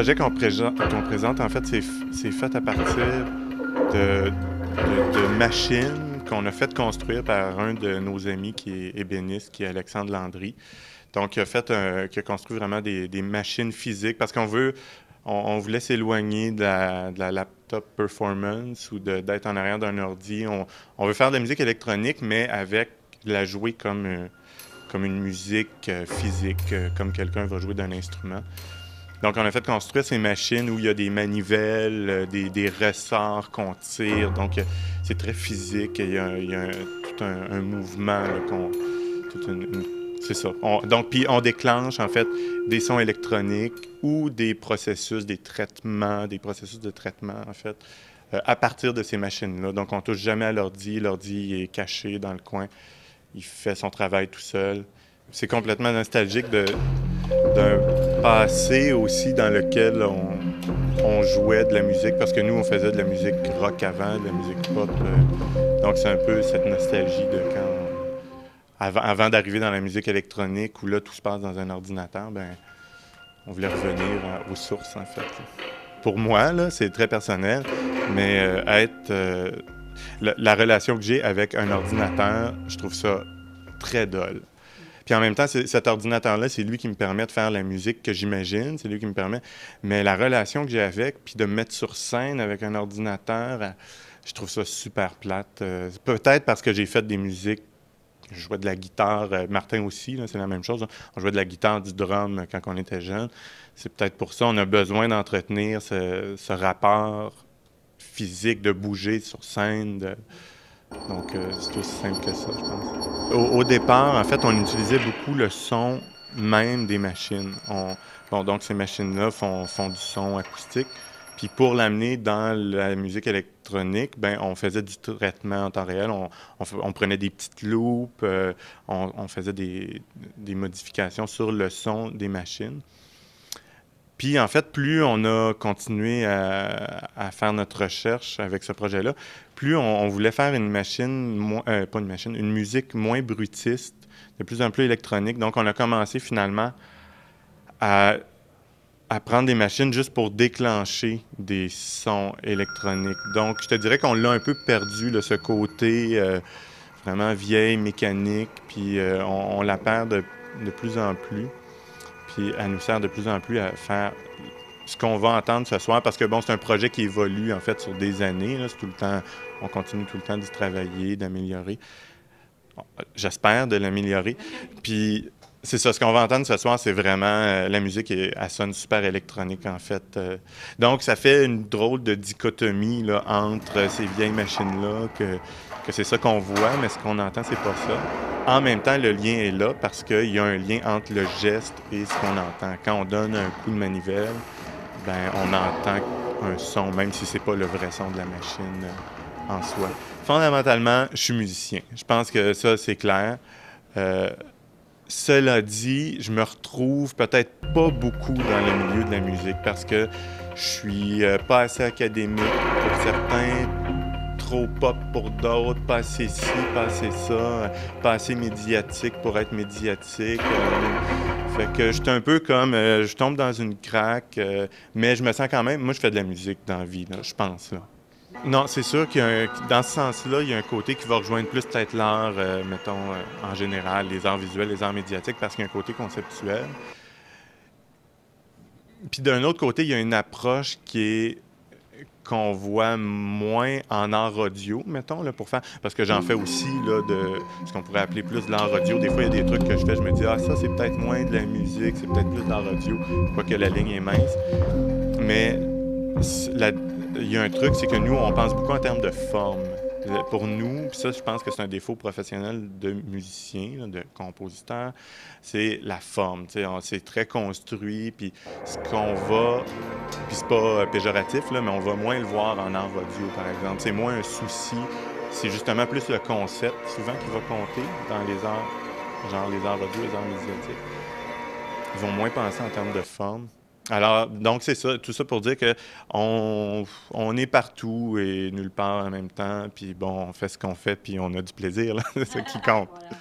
projet qu'on présente, en fait, c'est fait à partir de machines qu'on a fait construire par un de nos amis qui est ébéniste, qui est Alexandre Landry. Donc, qui a construit vraiment des machines physiques parce on voulait s'éloigner de la laptop performance ou d'être en arrière d'un ordi. On veut faire de la musique électronique, mais avec la jouer comme une musique physique, comme quelqu'un va jouer d'un instrument. Donc, on a fait construire ces machines où il y a des manivelles, des ressorts qu'on tire. Donc, c'est très physique. Il y a tout un mouvement, là, c'est ça. Donc, puis on déclenche, en fait, des sons électroniques ou des processus de traitement, en fait, à partir de ces machines-là. Donc, on touche jamais à l'ordi. L'ordi est caché dans le coin. Il fait son travail tout seul. C'est complètement nostalgique d'un passé aussi dans lequel on jouait de la musique, parce que nous, on faisait de la musique rock avant, de la musique pop. Donc, c'est un peu cette nostalgie de avant d'arriver dans la musique électronique, où là, tout se passe dans un ordinateur, ben, on voulait revenir aux sources, en fait. Pour moi, là, c'est très personnel, mais la relation que j'ai avec un ordinateur, je trouve ça très dole. Puis en même temps, cet ordinateur-là, c'est lui qui me permet de faire la musique que j'imagine, c'est lui qui me permet. Mais la relation que j'ai avec, puis de me mettre sur scène avec un ordinateur, je trouve ça super plate. Peut-être parce que j'ai fait des musiques, je jouais de la guitare, Martin aussi, là, c'est la même chose. On jouait de la guitare, du drum quand on était jeune. C'est peut-être pour ça qu'on a besoin d'entretenir ce rapport physique, de bouger sur scène, donc, c'est aussi simple que ça, je pense. Au départ, en fait, on utilisait beaucoup le son même des machines. Donc, ces machines-là font du son acoustique. Puis pour l'amener dans la musique électronique, ben on faisait du traitement en temps réel. On prenait des petites loupes, on faisait des modifications sur le son des machines. Puis, en fait, plus on a continué à faire notre recherche avec ce projet-là, plus on voulait faire une machine, pas une machine, une musique moins brutiste, de plus en plus électronique. Donc, on a commencé finalement à prendre des machines juste pour déclencher des sons électroniques. Donc, je te dirais qu'on l'a un peu perdu, là, ce côté vraiment vieille, mécanique, puis on la perd de plus en plus. Puis elle nous sert de plus en plus à faire ce qu'on va entendre ce soir, parce que bon, c'est un projet qui évolue en fait sur des années. Là, c'est tout le temps, on continue tout le temps d'y travailler, d'améliorer. J'espère de l'améliorer. Puis c'est ça, ce qu'on va entendre ce soir, c'est vraiment la musique, elle sonne super électronique en fait. Donc ça fait une drôle de dichotomie là, entre ces vieilles machines-là que c'est ça qu'on voit, mais ce qu'on entend, c'est pas ça. En même temps, le lien est là parce qu'il y a un lien entre le geste et ce qu'on entend. Quand on donne un coup de manivelle, ben on entend un son, même si c'est pas le vrai son de la machine en soi. Fondamentalement, je suis musicien. Je pense que ça, c'est clair. Cela dit, je me retrouve peut-être pas beaucoup dans le milieu de la musique parce que je suis pas assez académique pour certains, trop pop pour d'autres, pas assez ci, pas assez ça, pas assez médiatique pour être médiatique. Fait que je suis un peu comme, je tombe dans une craque, mais je me sens quand même, moi je fais de la musique dans la vie, là, je pense, là. Non, c'est sûr dans ce sens-là, il y a un côté qui va rejoindre plus peut-être l'art, mettons, en général, les arts visuels, les arts médiatiques, parce qu'il y a un côté conceptuel. Puis d'un autre côté, il y a une approche qu'on voit moins en art audio, mettons, là, pour faire... Parce que j'en fais aussi, là, de ce qu'on pourrait appeler plus de l'art audio. Des fois, il y a des trucs que je fais, je me dis, ah, ça, c'est peut-être moins de la musique, c'est peut-être plus de l'art audio, quoique la ligne est mince. Mais il y a un truc, c'est que nous, on pense beaucoup en termes de forme. Pour nous, puis ça, je pense que c'est un défaut professionnel de musicien, là, de compositeur, c'est la forme. C'est très construit, puis ce qu'on va... Puis c'est pas péjoratif, là, mais on va moins le voir en art audio, par exemple. C'est moins un souci. C'est justement plus le concept, souvent, qui va compter dans les arts, genre les arts audio, les arts médiatiques. Ils vont moins penser en termes de forme. Alors, donc c'est ça, tout ça pour dire que on est partout et nulle part en même temps, puis bon, on fait ce qu'on fait, puis on a du plaisir, là, c'est ça qui compte. Voilà.